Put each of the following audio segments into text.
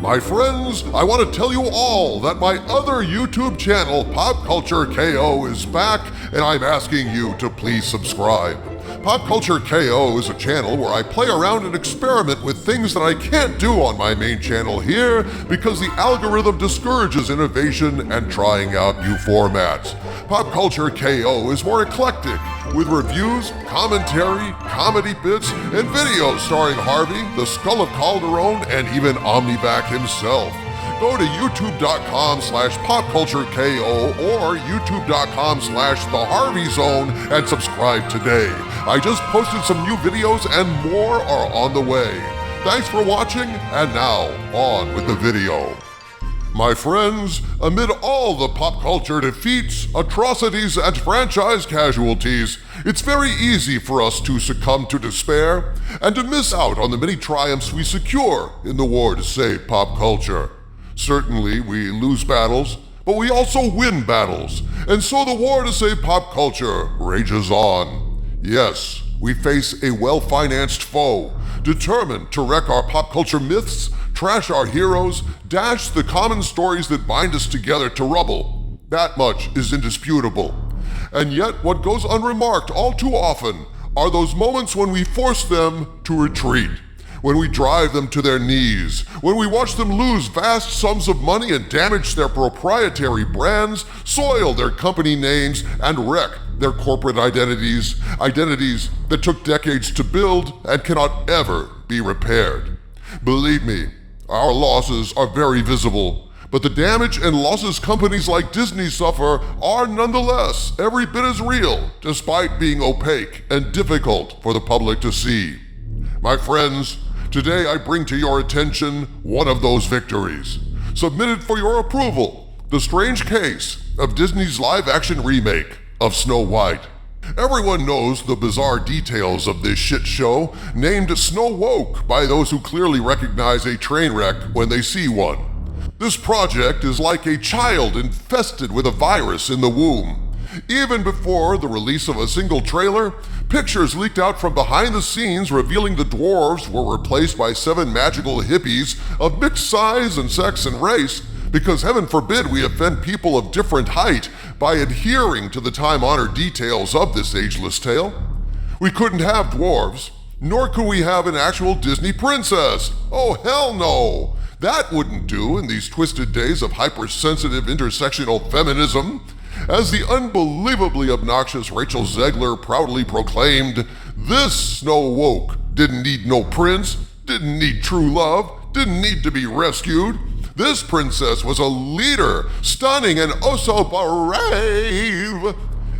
My friends, I want to tell you all that my other YouTube channel, Pop Culture KO, is back, and I'm asking you to please subscribe. Pop Culture KO is a channel where I play around and experiment with things that I can't do on my main channel here because the algorithm discourages innovation and trying out new formats. Pop Culture KO is more eclectic, with reviews, commentary, comedy bits, and videos starring Harvey, the Skull of Calderon, and even Omnivac himself. Go to youtube.com/popcultureko or youtube.com/theharveyzone and subscribe today. I just posted some new videos and more are on the way. Thanks for watching, and now, on with the video. My friends, amid all the pop culture defeats, atrocities, and franchise casualties, it's very easy for us to succumb to despair and to miss out on the many triumphs we secure in the war to save pop culture. Certainly, we lose battles, but we also win battles, and so the war to save pop culture rages on. Yes, we face a well-financed foe, determined to wreck our pop culture myths, trash our heroes, dash the common stories that bind us together to rubble. That much is indisputable. And yet, what goes unremarked all too often are those moments when we force them to retreat, when we drive them to their knees, when we watch them lose vast sums of money and damage their proprietary brands, soil their company names, and wreck their corporate identities that took decades to build and cannot ever be repaired. Believe me, our losses are very visible, but the damage and losses companies like Disney suffer are nonetheless every bit as real, despite being opaque and difficult for the public to see. My friends, today I bring to your attention one of those victories. Submitted for your approval, the strange case of Disney's live-action remake of Snow White. Everyone knows the bizarre details of this shit show, named Snow Woke by those who clearly recognize a train wreck when they see one. This project is like a child infested with a virus in the womb. Even before the release of a single trailer, pictures leaked out from behind the scenes revealing the Dwarves were replaced by 7 magical hippies of mixed size and sex and race, because heaven forbid we offend people of different height by adhering to the time-honored details of this ageless tale. We couldn't have dwarves, nor could we have an actual Disney princess. Oh, hell no! That wouldn't do in these twisted days of hypersensitive intersectional feminism. As the unbelievably obnoxious Rachel Zegler proudly proclaimed, this Snow Woke didn't need no prince, didn't need true love, didn't need to be rescued. This princess was a leader, stunning and oh so brave.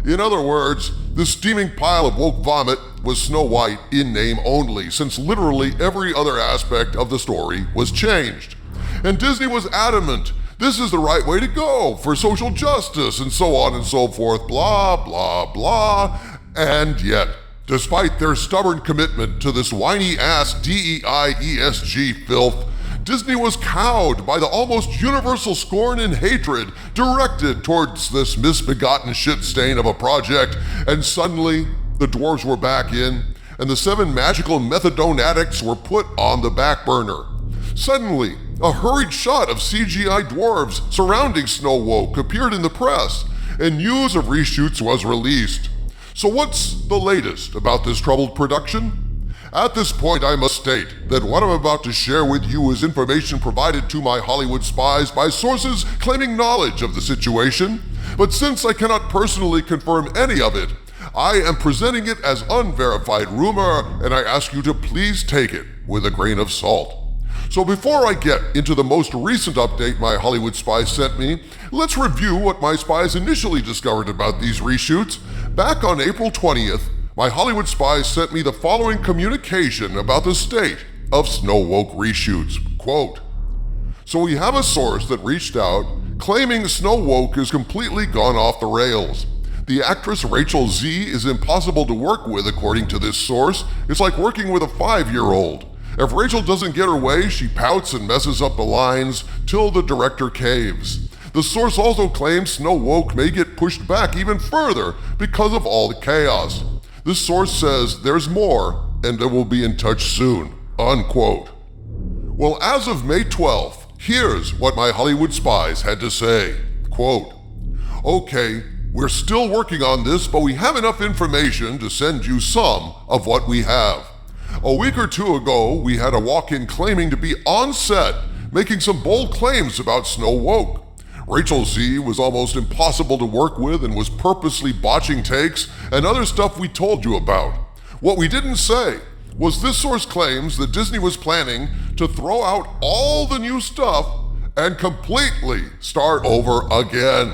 In other words, the steaming pile of woke vomit was Snow White in name only, since literally every other aspect of the story was changed. And Disney was adamant, this is the right way to go for social justice and so on and so forth, blah, blah, blah. And yet, despite their stubborn commitment to this whiny-ass DEI ESG filth, Disney was cowed by the almost universal scorn and hatred directed towards this misbegotten shit stain of a project, and suddenly the dwarves were back in, and the 7 magical methadone addicts were put on the back burner. Suddenly, a hurried shot of CGI dwarves surrounding Snow Woke appeared in the press, and news of reshoots was released. So what's the latest about this troubled production? At this point, I must state that what I'm about to share with you is information provided to my Hollywood spies by sources claiming knowledge of the situation, but since I cannot personally confirm any of it, I am presenting it as unverified rumor, and I ask you to please take it with a grain of salt. So before I get into the most recent update my Hollywood spies sent me, let's review what my spies initially discovered about these reshoots. Back on April 20th, my Hollywood spies sent me the following communication about the state of Snow Woke reshoots. Quote, so we have a source that reached out claiming Snow Woke is completely gone off the rails. The actress Rachel Z is impossible to work with according to this source. It's like working with a 5-year-old. If Rachel doesn't get her way, she pouts and messes up the lines till the director caves. The source also claims Snow Woke may get pushed back even further because of all the chaos. This source says there's more and they will be in touch soon, unquote. Well, as of May 12th, Here's what my Hollywood spies had to say. Quote, "Okay, we're still working on this, but we have enough information to send you some of what we have. A week or two ago, we had a walk-in claiming to be on set, making some bold claims about Snow Woke. Rachel Z was almost impossible to work with and was purposely botching takes and other stuff we told you about. What we didn't say was this source claims that Disney was planning to throw out all the new stuff and completely start over again.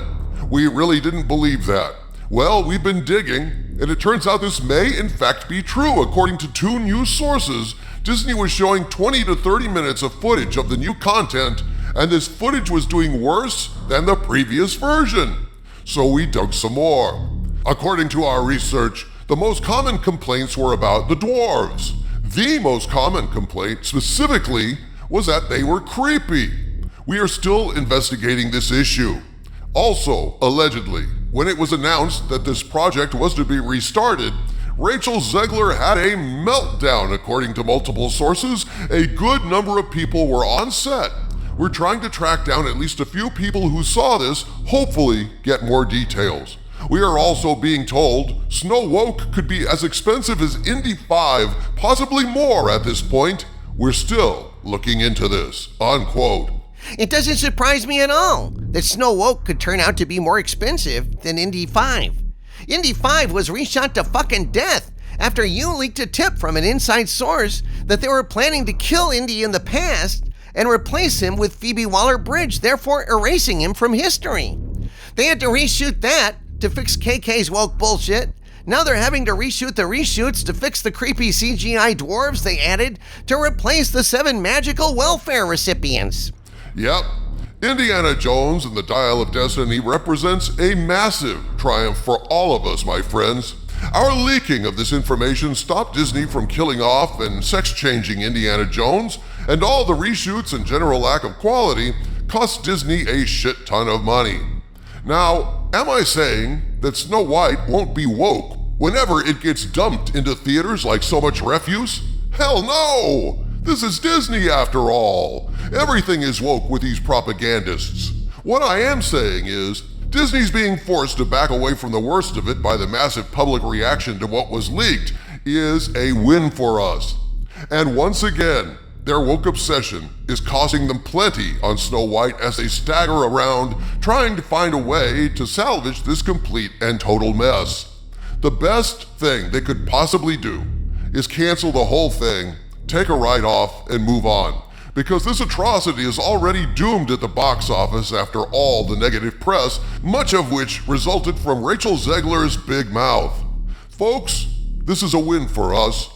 We really didn't believe that. Well, we've been digging, and it turns out this may in fact be true. According to two news sources, Disney was showing 20 to 30 minutes of footage of the new content, and this footage was doing worse than the previous version. So we dug some more. According to our research, the most common complaints were about the Dwarves. The most common complaint specifically was that they were creepy. We are still investigating this issue. Also, allegedly, when it was announced that this project was to be restarted, Rachel Zegler had a meltdown. According to multiple sources, a good number of people were on set. We're trying to track down at least a few people who saw this, hopefully get more details. We are also being told Snow Woke could be as expensive as Indy 5, possibly more at this point. We're still looking into this," unquote. It doesn't surprise me at all that Snow Woke could turn out to be more expensive than Indy 5. Indy 5 was reshot to fucking death after you leaked a tip from an inside source that they were planning to kill Indy in the past and replace him with Phoebe Waller-Bridge, therefore erasing him from history. They had to reshoot that to fix KK's woke bullshit. Now they're having to reshoot the reshoots to fix the creepy CGI dwarves they added to replace the 7 magical welfare recipients. Yep, Indiana Jones and the Dial of Destiny represents a massive triumph for all of us, my friends. Our leaking of this information stopped Disney from killing off and sex-changing Indiana Jones, and all the reshoots and general lack of quality cost Disney a shit ton of money. Now, am I saying that Snow White won't be woke whenever it gets dumped into theaters like so much refuse? Hell no! This is Disney after all. Everything is woke with these propagandists. What I am saying is, Disney's being forced to back away from the worst of it by the massive public reaction to what was leaked is a win for us. And once again, their woke obsession is costing them plenty on Snow White as they stagger around trying to find a way to salvage this complete and total mess. The best thing they could possibly do is cancel the whole thing, take a write-off, and move on, because this atrocity is already doomed at the box office after all the negative press, much of which resulted from Rachel Zegler's big mouth. Folks, this is a win for us.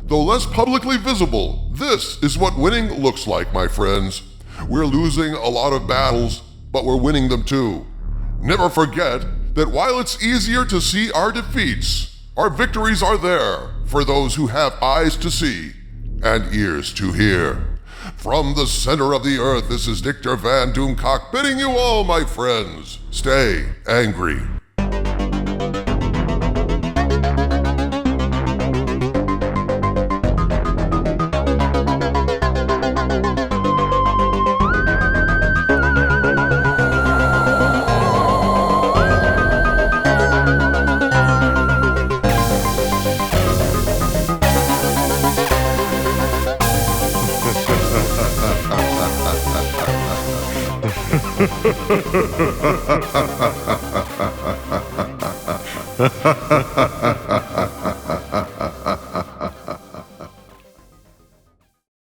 Though less publicly visible, this is what winning looks like, my friends. We're losing a lot of battles, but we're winning them too. Never forget that while it's easier to see our defeats, our victories are there for those who have eyes to see and ears to hear. From the center of the earth, this is Victor Van Doomcock bidding you all, my friends, stay angry. Ha ha ha ha ha ha ha ha ha ha ha.